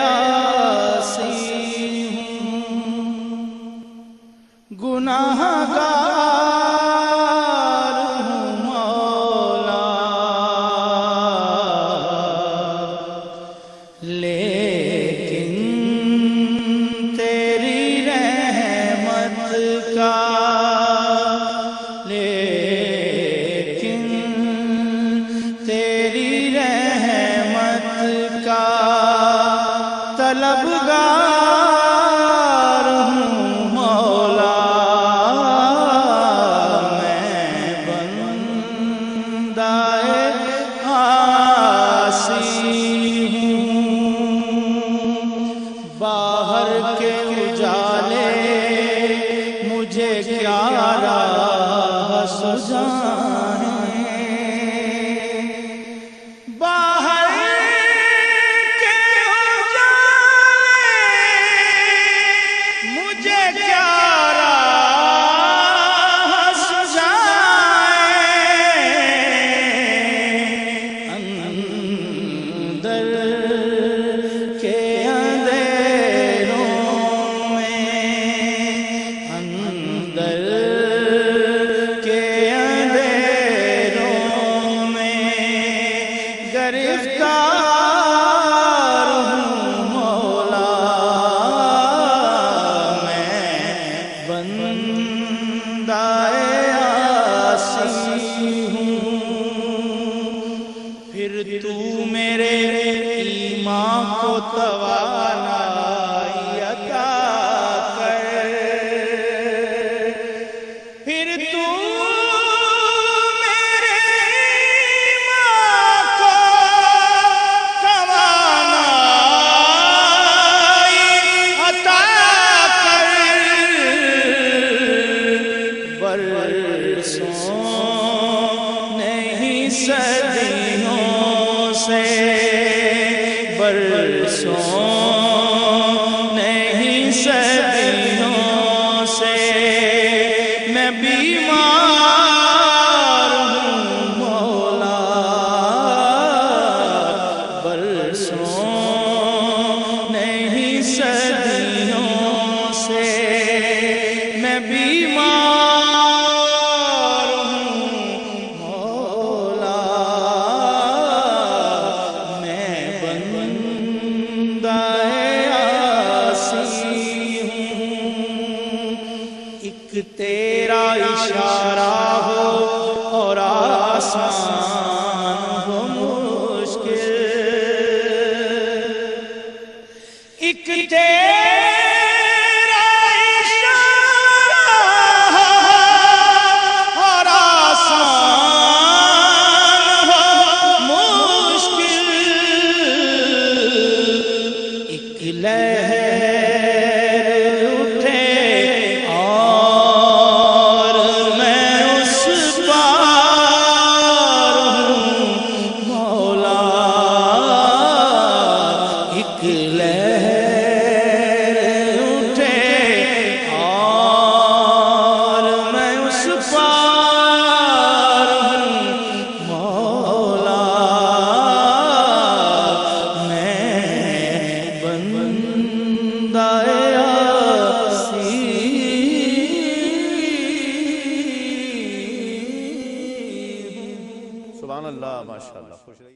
آسی ہوں، گناہگار ہوں مولا، لیکن تیری رحمت کا، لیکن تیری رحمت کا طلبگار ہوں مولا، میں بندہ عاصی ہوں، باہر کے اجالے مجھے کیا راہ سجائیں، باہر کے اجالے مجھے کیا راہ سجائیں، اندر کے اندھیروں میں، اندر کے اندھیروں میں گرفتار ہوں مولا، میں بندہ عاصی ہوں، پھر تو میرے ایمان کو توانائی عطا کر، پھر تو میرے ایمان کو توانائی عطا کر، برسوں نہیں صدیوں سے، برسوں نہیں صدیوں سے میں بیمار ہوں مولا، برسوں نہیں صدیوں سے میں بیمار ہوں مولا، میں بندہ عاصی ہوں، ایک تیرا اشارہ ہو اور آسان ہو مشکل، ایک تیرا اشارہ ہو اور آسان ہو مشکل، ایک لہر اٹھے اور میں اس پار ہوں مولا، ایک لہر اٹھے اور میں اس پار ہوں مولا، میں بندہ عاصی ہوں۔ سبحان اللہ، ماشاءاللہ، خوش رہیے۔